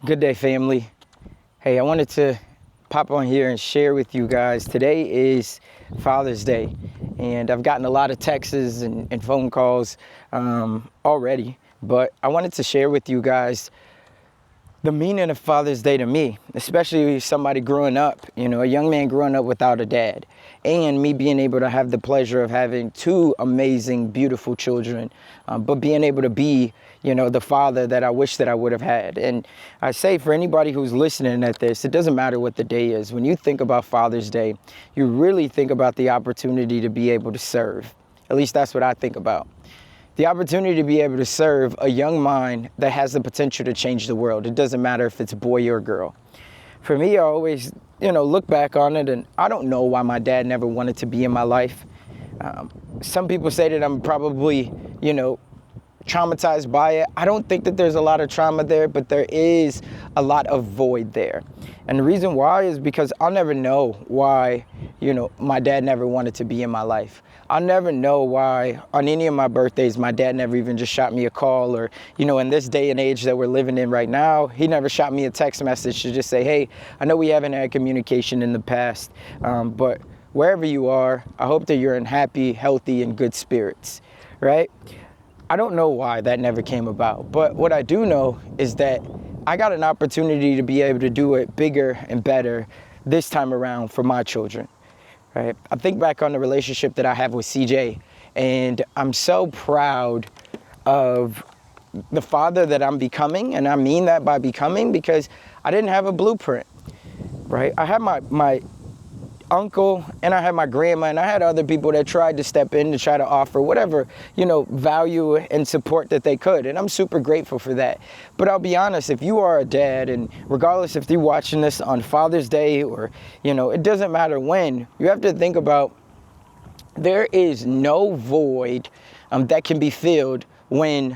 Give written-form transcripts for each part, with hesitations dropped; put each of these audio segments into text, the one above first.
Good day, family. Hey, I wanted to pop on here and share with you guys. Today is Father's Day, and I've gotten a lot of texts and phone calls already, but I wanted to share with you guys the meaning of Father's Day to me, especially somebody growing up, a young man growing up without a dad, and me being able to have the pleasure of having two amazing, beautiful children, but being able to be, the father that I wish that I would have had. And I say for anybody who's listening at this, it doesn't matter what the day is. When you think about Father's Day, you really think about the opportunity to be able to serve. At least that's what I think about. The opportunity to be able to serve a young mind that has the potential to change the world. It doesn't matter if it's a boy or a girl. For me, I always, look back on it, and I don't know why my dad never wanted to be in my life. Some people say that I'm probably, traumatized by it. I don't think that there's a lot of trauma there, but there is a lot of void there. And the reason why is because I'll never know why, my dad never wanted to be in my life. I'll never know why on any of my birthdays, my dad never even just shot me a call, or, in this day and age that we're living in right now, he never shot me a text message to just say, hey, I know we haven't had communication in the past, but wherever you are, I hope that you're in happy, healthy, and good spirits, right? I don't know why that never came about, but what I do know is that I got an opportunity to be able to do it bigger and better this time around for my children, right? I think back on the relationship that I have with CJ, and I'm so proud of the father that I'm becoming, and I mean that by becoming because I didn't have a blueprint, right? I had my uncle, and I had my grandma, and I had other people that tried to step in to try to offer whatever, value and support that they could. And I'm super grateful for that. But I'll be honest, if you are a dad, and regardless if you're watching this on Father's Day or, it doesn't matter when, you have to think about there is no void that can be filled when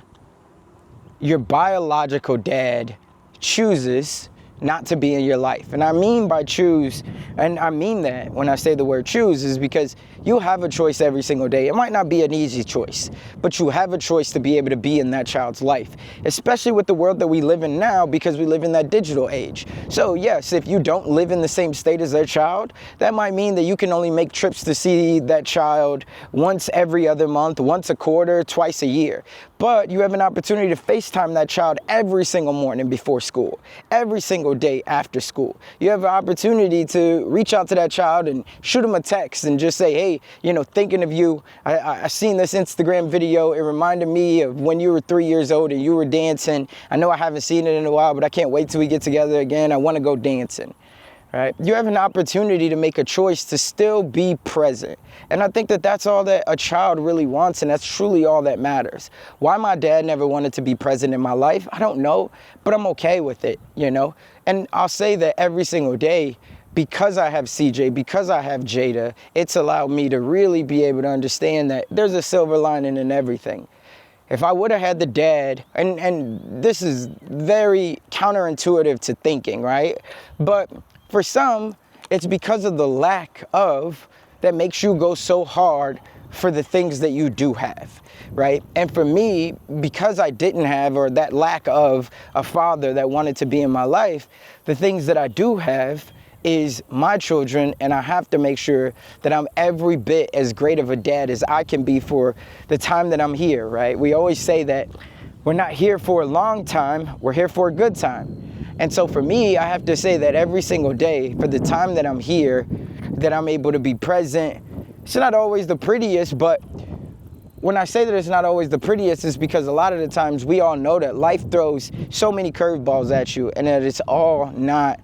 your biological dad chooses not to be in your life. And I mean by choose, and I mean that when I say the word choose, is because you have a choice every single day. It might not be an easy choice, but you have a choice to be able to be in that child's life, especially with the world that we live in now, because we live in that digital age. So yes, if you don't live in the same state as their child, that might mean that you can only make trips to see that child once every other month, once a quarter, twice a year. But you have an opportunity to FaceTime that child every single morning before school, every single day after school. You have an opportunity to reach out to that child and shoot them a text and just say, hey, thinking of you. I seen this Instagram video. It reminded me of when you were 3 years old and you were dancing. I know I haven't seen it in a while, but I can't wait till we get together again. I want to go dancing. Right? You have an opportunity to make a choice to still be present. And I think that that's all that a child really wants, and that's truly all that matters. Why my dad never wanted to be present in my life, I don't know, but I'm okay with it, And I'll say that every single day, because I have CJ, because I have Jada, it's allowed me to really be able to understand that there's a silver lining in everything. If I would have had the dad, and this is very counterintuitive to thinking, right? But for some, it's because of the lack of that makes you go so hard for the things that you do have, right? And for me, because I didn't have, or that lack of a father that wanted to be in my life, the things that I do have is my children, and I have to make sure that I'm every bit as great of a dad as I can be for the time that I'm here, right? We always say that we're not here for a long time, we're here for a good time. And so for me, I have to say that every single day, for the time that I'm here, that I'm able to be present. It's not always the prettiest, but when I say that it's not always the prettiest, it's because a lot of the times we all know that life throws so many curveballs at you, and that it's all not,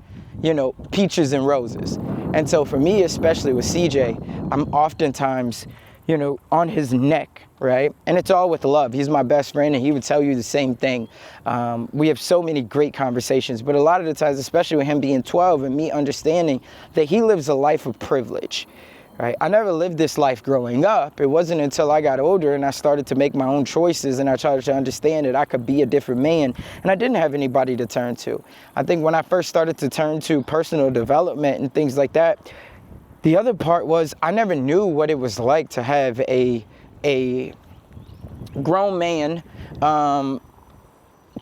peaches and roses. And so for me, especially with CJ, I'm oftentimes, on his neck, right? And it's all with love. He's my best friend, and he would tell you the same thing. We have so many great conversations, but a lot of the times, especially with him being 12 and me understanding that he lives a life of privilege, right? I never lived this life growing up. It wasn't until I got older and I started to make my own choices and I started to understand that I could be a different man, and I didn't have anybody to turn to. I think when I first started to turn to personal development and things like that, the other part was I never knew what it was like to have a grown man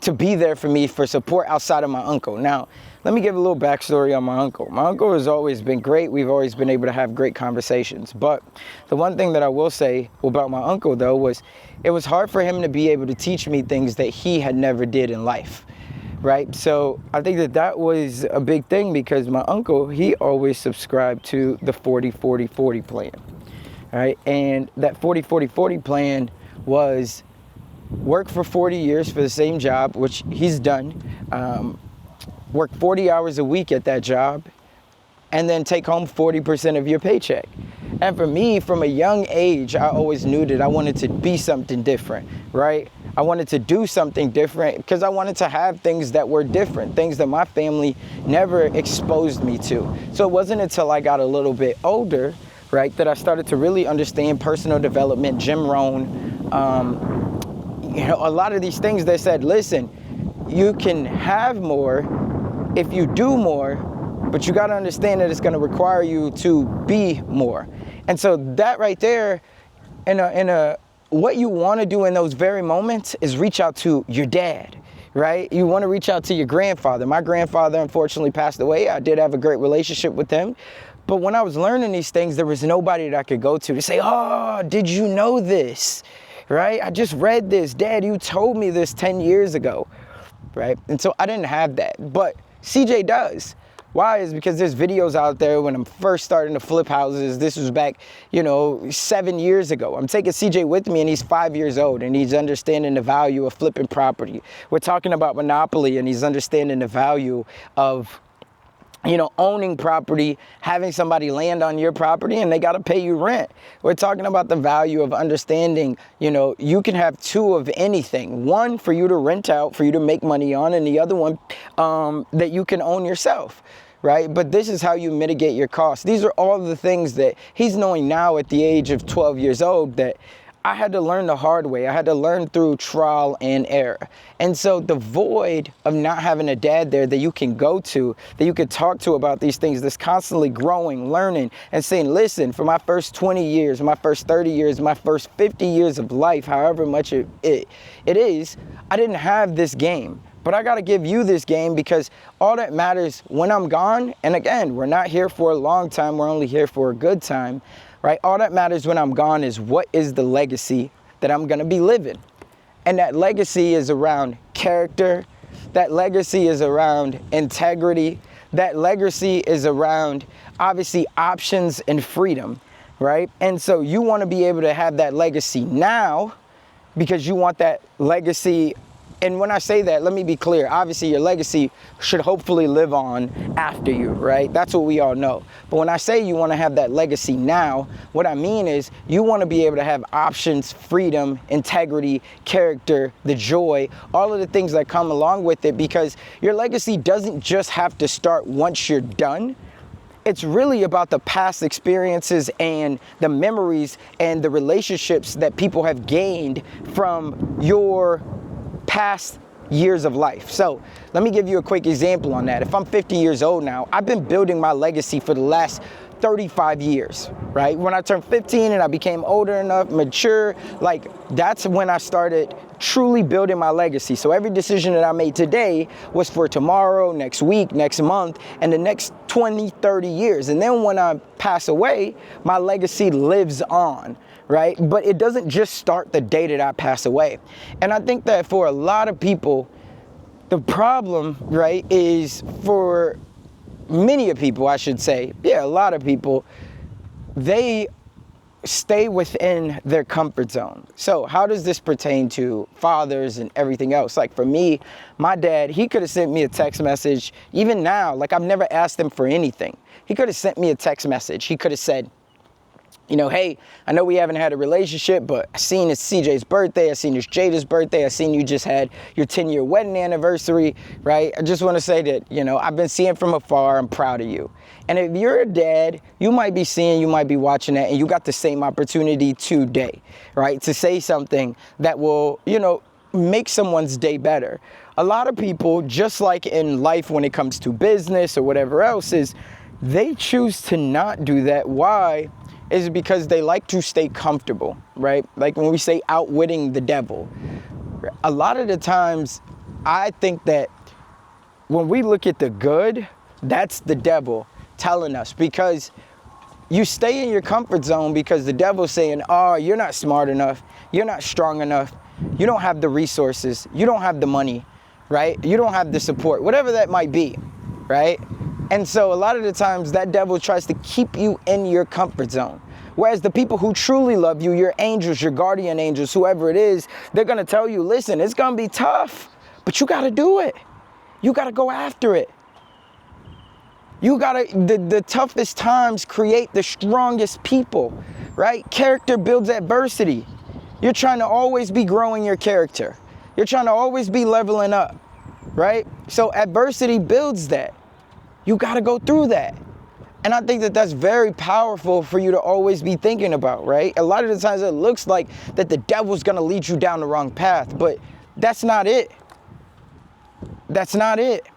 to be there for me for support outside of my uncle. Now, let me give a little backstory on my uncle. My uncle has always been great. We've always been able to have great conversations. But the one thing that I will say about my uncle, though, was it was hard for him to be able to teach me things that he had never did in life, right? So I think that that was a big thing, because my uncle, he always subscribed to the 40-40-40 plan, right? And that 40-40-40 plan was work for 40 years for the same job, which he's done, work 40 hours a week at that job, and then take home 40% of your paycheck. And for me, from a young age, I always knew that I wanted to be something different, right? I wanted to do something different because I wanted to have things that were different, things that my family never exposed me to. So it wasn't until I got a little bit older, right, that I started to really understand personal development, Jim Rohn, a lot of these things that said, listen, you can have more if you do more, but you got to understand that it's going to require you to be more. And so that right there, what you want to do in those very moments is reach out to your dad, right? You want to reach out to your grandfather. My grandfather unfortunately passed away. I did have a great relationship with him. But when I was learning these things, there was nobody that I could go to say, oh, did you know this? Right? I just read this. Dad, you told me this 10 years ago, right? And so I didn't have that, but CJ does. Why? Is because there's videos out there when I'm first starting to flip houses. This was back, 7 years ago. I'm taking CJ with me, and he's 5 years old, and he's understanding the value of flipping property. We're talking about Monopoly, and he's understanding the value of owning property, having somebody land on your property and they got to pay you rent. We're talking about the value of understanding, you can have two of anything. One for you to rent out, for you to make money on, and the other one that you can own yourself, right? But this is how you mitigate your costs. These are all the things that he's knowing now at the age of 12 years old that I had to learn the hard way. I had to learn through trial and error. And so the void of not having a dad there that you can go to, that you can talk to about these things, that's constantly growing, learning, and saying, listen, for my first 20 years, my first 30 years, my first 50 years of life, however much it is, I didn't have this game. But I got to give you this game, because all that matters when I'm gone, and again, we're not here for a long time, we're only here for a good time, right? All that matters when I'm gone is what is the legacy that I'm going to be living. And that legacy is around character. That legacy is around integrity. That legacy is around, obviously, options and freedom, right? And so you want to be able to have that legacy now, because you want that legacy. And when I say that, let me be clear. Obviously, your legacy should hopefully live on after you, right? That's what we all know. But when I say you want to have that legacy now, what I mean is you want to be able to have options, freedom, integrity, character, the joy, all of the things that come along with it, because your legacy doesn't just have to start once you're done. It's really about the past experiences and the memories and the relationships that people have gained from your past years of life. So let me give you a quick example on that. If I'm 50 years old now, I've been building my legacy for the last 35 years, right? When I turned 15 and I became older enough, mature, that's when I started truly building my legacy. So every decision that I made today was for tomorrow, next week, next month, and the next 20, 30 years. And then when I pass away, my legacy lives on, right? But it doesn't just start the day that I pass away. And I think that for a lot of people, the problem, right, is for many of people, I should say, a lot of people, they stay within their comfort zone. So how does this pertain to fathers and everything else? Like for me, my dad, he could have sent me a text message. Even now, I've never asked him for anything. He could have sent me a text message. He could have said, hey, I know we haven't had a relationship, but I seen it's CJ's birthday. I seen it's Jada's birthday. I seen you just had your 10-year wedding anniversary, right? I just want to say that, I've been seeing from afar. I'm proud of you. And if you're a dad, you might be watching that, and you got the same opportunity today, right? To say something that will, make someone's day better. A lot of people, just like in life when it comes to business or whatever else, is they choose to not do that. Why? Is because they like to stay comfortable, right? Like when we say outwitting the devil, a lot of the times I think that when we look at the good, that's the devil telling us, because you stay in your comfort zone because the devil's saying, oh, you're not smart enough, you're not strong enough, you don't have the resources, you don't have the money, right? You don't have the support, whatever that might be, right? And so a lot of the times that devil tries to keep you in your comfort zone. Whereas the people who truly love you, your angels, your guardian angels, whoever it is, they're going to tell you, listen, it's going to be tough, but you got to do it. You got to go after it. You got to, the toughest times create the strongest people, right? Character builds adversity. You're trying to always be growing your character. You're trying to always be leveling up, right? So adversity builds that. You got to go through that. And I think that that's very powerful for you to always be thinking about, right? A lot of the times it looks like that the devil's going to lead you down the wrong path, but that's not it. That's not it,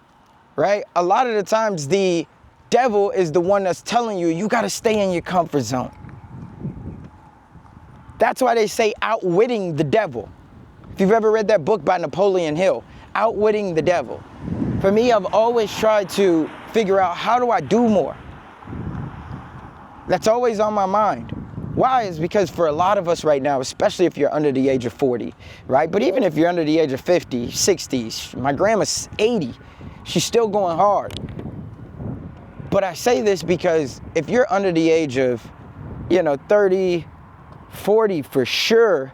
right? A lot of the times the devil is the one that's telling you, you got to stay in your comfort zone. That's why they say outwitting the devil. If you've ever read that book by Napoleon Hill, Outwitting the Devil. For me, I've always tried to figure out, how do I do more? That's always on my mind. Why? Is because for a lot of us right now, especially if you're under the age of 40, right? But even if you're under the age of 50, 60, my grandma's 80, she's still going hard. But I say this because if you're under the age of, 30, 40 for sure,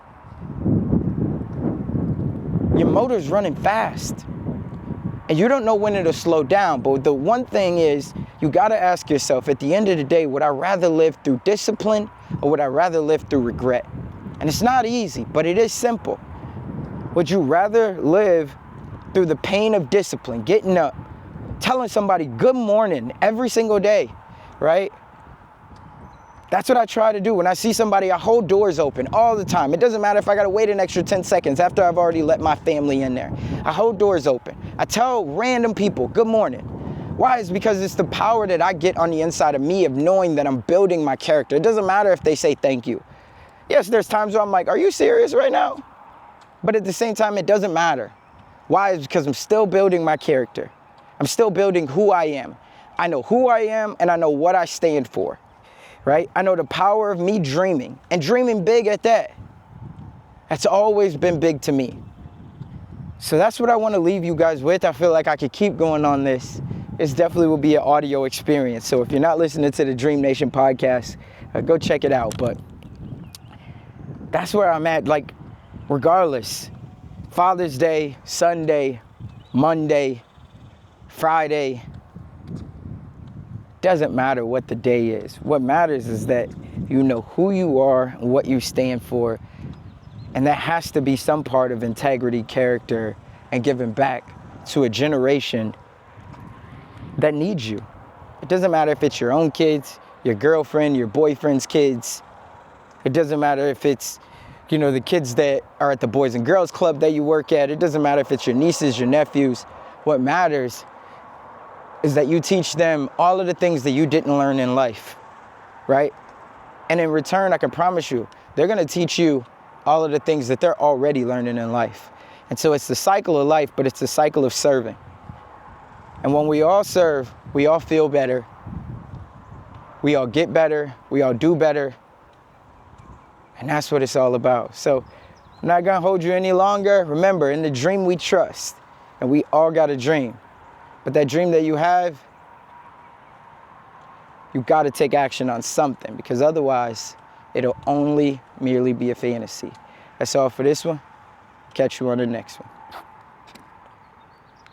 your motor's running fast. And you don't know when it'll slow down. But the one thing is, you got to ask yourself, at the end of the day, would I rather live through discipline or would I rather live through regret? And it's not easy, but it is simple. Would you rather live through the pain of discipline, getting up, telling somebody good morning every single day, right? That's what I try to do. When I see somebody, I hold doors open all the time. It doesn't matter if I got to wait an extra 10 seconds after I've already let my family in there. I hold doors open. I tell random people, good morning. Why? It's because it's the power that I get on the inside of me of knowing that I'm building my character. It doesn't matter if they say thank you. Yes, there's times where I'm like, are you serious right now? But at the same time, it doesn't matter. Why? It's because I'm still building my character. I'm still building who I am. I know who I am and I know what I stand for. Right? I know the power of me dreaming, and dreaming big at that. That's always been big to me. So that's what I want to leave you guys with. I feel like I could keep going on this. This definitely will be an audio experience. So if you're not listening to the DreamNation podcast, go check it out. But that's where I'm at. Like, regardless, Father's Day, Sunday, Monday, Friday, doesn't matter what the day is. What matters is that you know who you are and what you stand for. And that has to be some part of integrity, character, and giving back to a generation that needs you. It doesn't matter if it's your own kids, your girlfriend, your boyfriend's kids. It doesn't matter if it's, the kids that are at the Boys and Girls Club that you work at. It doesn't matter if it's your nieces, your nephews. What matters is that you teach them all of the things that you didn't learn in life, right? And in return, I can promise you, they're going to teach you all of the things that they're already learning in life. And so it's the cycle of life, but it's the cycle of serving. And when we all serve, we all feel better. We all get better. We all do better. And that's what it's all about. So I'm not going to hold you any longer. Remember, in the dream we trust, and we all got a dream. But that dream that you have, you got to take action on something, because otherwise it'll only merely be a fantasy. That's all for this one. Catch you on the next one.